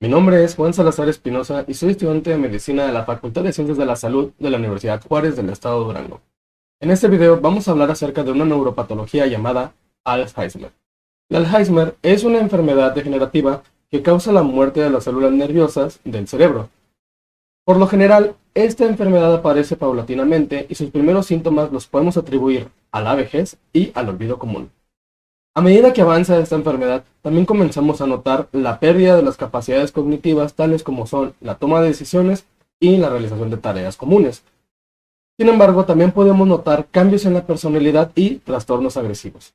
Mi nombre es Juan Salazar Espinosa y soy estudiante de Medicina de la Facultad de Ciencias de la Salud de la Universidad Juárez del Estado de Durango. En este video vamos a hablar acerca de una neuropatología llamada Alzheimer. El Alzheimer es una enfermedad degenerativa que causa la muerte de las células nerviosas del cerebro. Por lo general, esta enfermedad aparece paulatinamente y sus primeros síntomas los podemos atribuir a la vejez y al olvido común. A medida que avanza esta enfermedad, también comenzamos a notar la pérdida de las capacidades cognitivas tales como son la toma de decisiones y la realización de tareas comunes. Sin embargo, también podemos notar cambios en la personalidad y trastornos agresivos.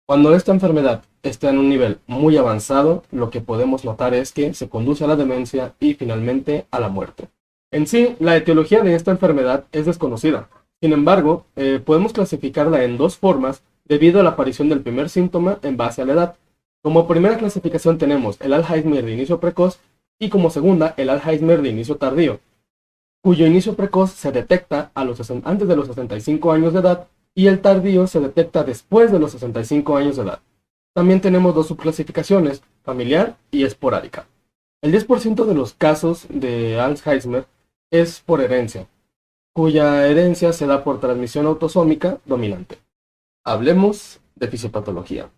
Cuando esta enfermedad está en un nivel muy avanzado, lo que podemos notar es que se conduce a la demencia y finalmente a la muerte. En sí, la etiología de esta enfermedad es desconocida. Sin embargo, podemos clasificarla en dos formas debido a la aparición del primer síntoma en base a la edad. Como primera clasificación tenemos el Alzheimer de inicio precoz y como segunda el Alzheimer de inicio tardío, cuyo inicio precoz se detecta antes de los 65 años de edad y el tardío se detecta después de los 65 años de edad. También tenemos dos subclasificaciones, familiar y esporádica. El 10% de los casos de Alzheimer es por herencia, cuya herencia se da por transmisión autosómica dominante. Hablemos de fisiopatología.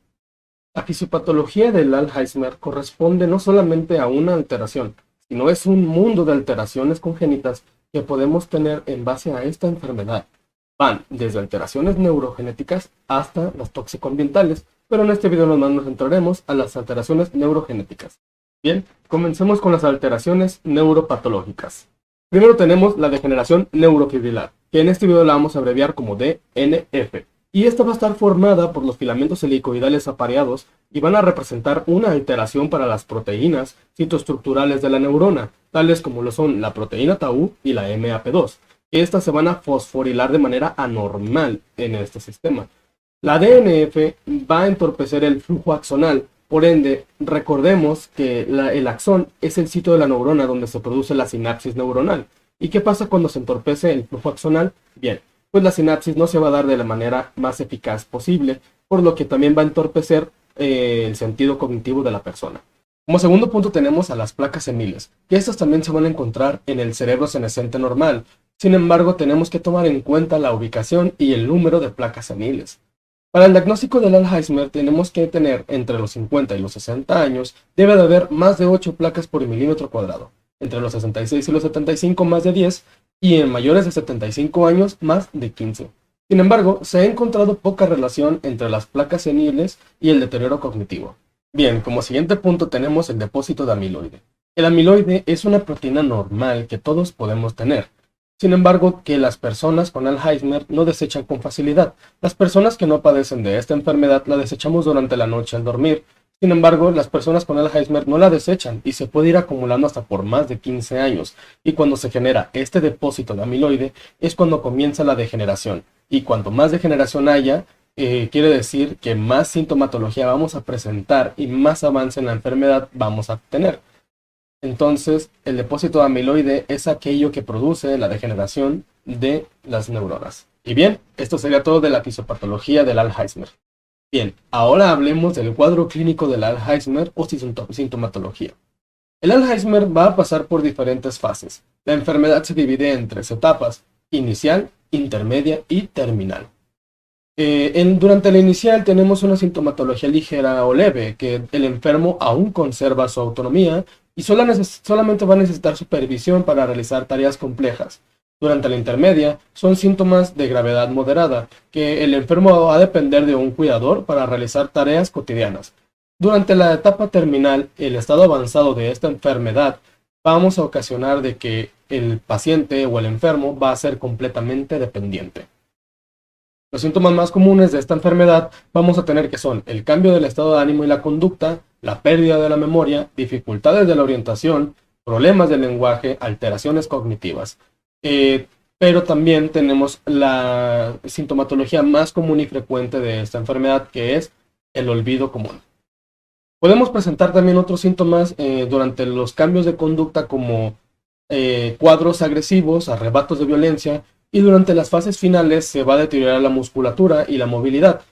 La fisiopatología del Alzheimer corresponde no solamente a una alteración, sino es un mundo de alteraciones congénitas que podemos tener en base a esta enfermedad. Van desde alteraciones neurogenéticas hasta las tóxico-ambientales, pero en este video nos centraremos a las alteraciones neurogenéticas. Bien, comencemos con las alteraciones neuropatológicas. Primero tenemos la degeneración neurofibrilar, que en este video la vamos a abreviar como DNF. Y esta va a estar formada por los filamentos helicoidales apareados y van a representar una alteración para las proteínas citoestructurales de la neurona, tales como lo son la proteína tau y la MAP2. Estas se van a fosforilar de manera anormal en este sistema. La DNF va a entorpecer el flujo axonal, por ende, recordemos que el axón es el sitio de la neurona donde se produce la sinapsis neuronal. ¿Y qué pasa cuando se entorpece el flujo axonal? Bien, pues la sinapsis no se va a dar de la manera más eficaz posible, por lo que también va a entorpecer el sentido cognitivo de la persona. Como segundo punto tenemos a las placas seniles, que estas también se van a encontrar en el cerebro senescente normal. Sin embargo, tenemos que tomar en cuenta la ubicación y el número de placas seniles. Para el diagnóstico del Alzheimer tenemos que tener entre los 50 y los 60 años, debe de haber más de 8 placas por milímetro cuadrado. Entre los 66 y los 75 más de 10 y en mayores de 75 años más de 15. Sin embargo, se ha encontrado poca relación entre las placas seniles y el deterioro cognitivo. Bien, como siguiente punto tenemos el depósito de amiloide. El amiloide es una proteína normal que todos podemos tener. Sin embargo, que las personas con Alzheimer no desechan con facilidad. Las personas que no padecen de esta enfermedad la desechamos durante la noche al dormir. Sin embargo, las personas con Alzheimer no la desechan y se puede ir acumulando hasta por más de 15 años. Y cuando se genera este depósito de amiloide es cuando comienza la degeneración. Y cuanto más degeneración haya, quiere decir que más sintomatología vamos a presentar y más avance en la enfermedad vamos a tener. Entonces, el depósito de amiloide es aquello que produce la degeneración de las neuronas. Y bien, esto sería todo de la fisiopatología del Alzheimer. Bien, ahora hablemos del cuadro clínico del Alzheimer o sintomatología. El Alzheimer va a pasar por diferentes fases. La enfermedad se divide en tres etapas: inicial, intermedia y terminal. Durante la inicial tenemos una sintomatología ligera o leve, que el enfermo aún conserva su autonomía y solamente va a necesitar supervisión para realizar tareas complejas. Durante la intermedia son síntomas de gravedad moderada, que el enfermo va a depender de un cuidador para realizar tareas cotidianas. Durante la etapa terminal, el estado avanzado de esta enfermedad vamos a ocasionar de que el paciente o el enfermo va a ser completamente dependiente. Los síntomas más comunes de esta enfermedad vamos a tener que son el cambio del estado de ánimo y la conducta, la pérdida de la memoria, dificultades de la orientación, problemas del lenguaje, alteraciones cognitivas. Pero también tenemos la sintomatología más común y frecuente de esta enfermedad, que es el olvido común. Podemos presentar también otros síntomas durante los cambios de conducta como cuadros agresivos, arrebatos de violencia, y durante las fases finales se va a deteriorar la musculatura y la movilidad,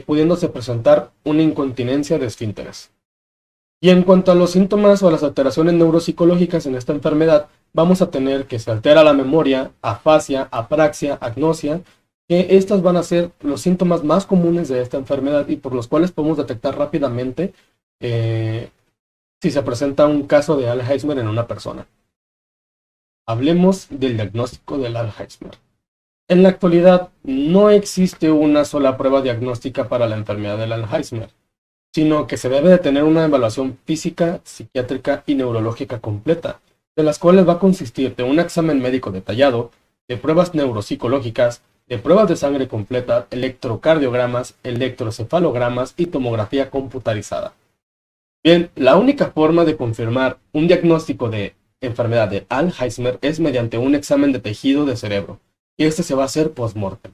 pudiéndose presentar una incontinencia de esfínteres. Y en cuanto a los síntomas o a las alteraciones neuropsicológicas en esta enfermedad, vamos a tener que se altera la memoria, afasia, apraxia, agnosia, que estas van a ser los síntomas más comunes de esta enfermedad y por los cuales podemos detectar rápidamente si se presenta un caso de Alzheimer en una persona. Hablemos del diagnóstico del Alzheimer. En la actualidad no existe una sola prueba diagnóstica para la enfermedad del Alzheimer, sino que se debe de tener una evaluación física, psiquiátrica y neurológica completa, de las cuales va a consistir de un examen médico detallado, de pruebas neuropsicológicas, de pruebas de sangre completa, electrocardiogramas, electrocefalogramas y tomografía computarizada. Bien, la única forma de confirmar un diagnóstico de enfermedad de Alzheimer es mediante un examen de tejido de cerebro, y este se va a hacer post-mortem.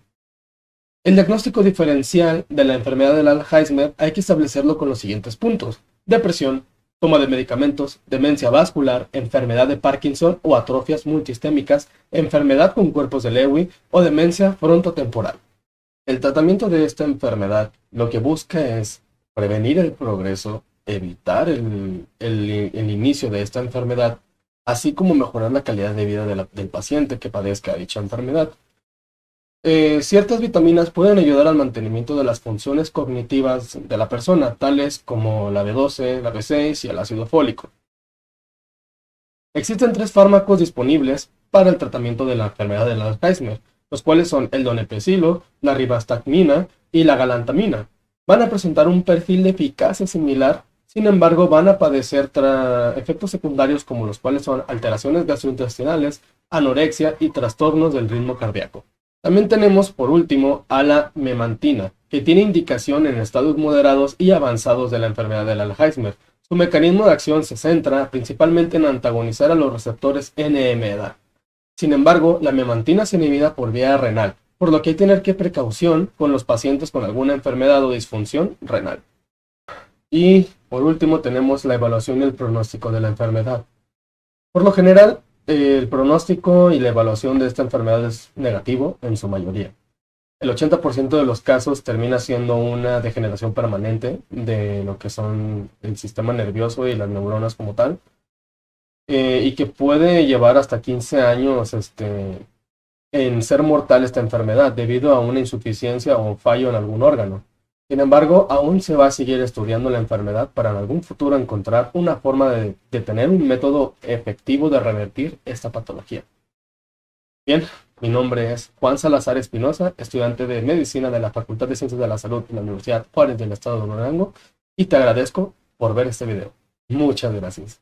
El diagnóstico diferencial de la enfermedad del Alzheimer hay que establecerlo con los siguientes puntos: depresión, toma de medicamentos, demencia vascular, enfermedad de Parkinson o atrofias multisistémicas, enfermedad con cuerpos de Lewy o demencia frontotemporal. El tratamiento de esta enfermedad lo que busca es prevenir el progreso, evitar el inicio de esta enfermedad, así como mejorar la calidad de vida del paciente que padezca dicha enfermedad. Ciertas vitaminas pueden ayudar al mantenimiento de las funciones cognitivas de la persona, tales como la B12, la B6 y el ácido fólico. Existen 3 fármacos disponibles para el tratamiento de la enfermedad del Alzheimer, los cuales son el donepezilo, la ribastacmina y la galantamina. Van a presentar un perfil de eficacia similar, sin embargo van a padecer efectos secundarios como los cuales son alteraciones gastrointestinales, anorexia y trastornos del ritmo cardíaco. También tenemos, por último, a la memantina, que tiene indicación en estadios moderados y avanzados de la enfermedad del Alzheimer. Su mecanismo de acción se centra principalmente en antagonizar a los receptores NMDA. Sin embargo, la memantina se inhibida por vía renal, por lo que hay que tener precaución con los pacientes con alguna enfermedad o disfunción renal. Y, por último, tenemos la evaluación y el pronóstico de la enfermedad. Por lo general, el pronóstico y la evaluación de esta enfermedad es negativo en su mayoría. El 80% de los casos termina siendo una degeneración permanente de lo que son el sistema nervioso y las neuronas como tal, y que puede llevar hasta 15 años en ser mortal esta enfermedad debido a una insuficiencia o un fallo en algún órgano. Sin embargo, aún se va a seguir estudiando la enfermedad para en algún futuro encontrar una forma de tener un método efectivo de revertir esta patología. Bien, mi nombre es Juan Salazar Espinosa, estudiante de Medicina de la Facultad de Ciencias de la Salud de la Universidad Juárez del Estado de Durango, y te agradezco por ver este video. Muchas gracias.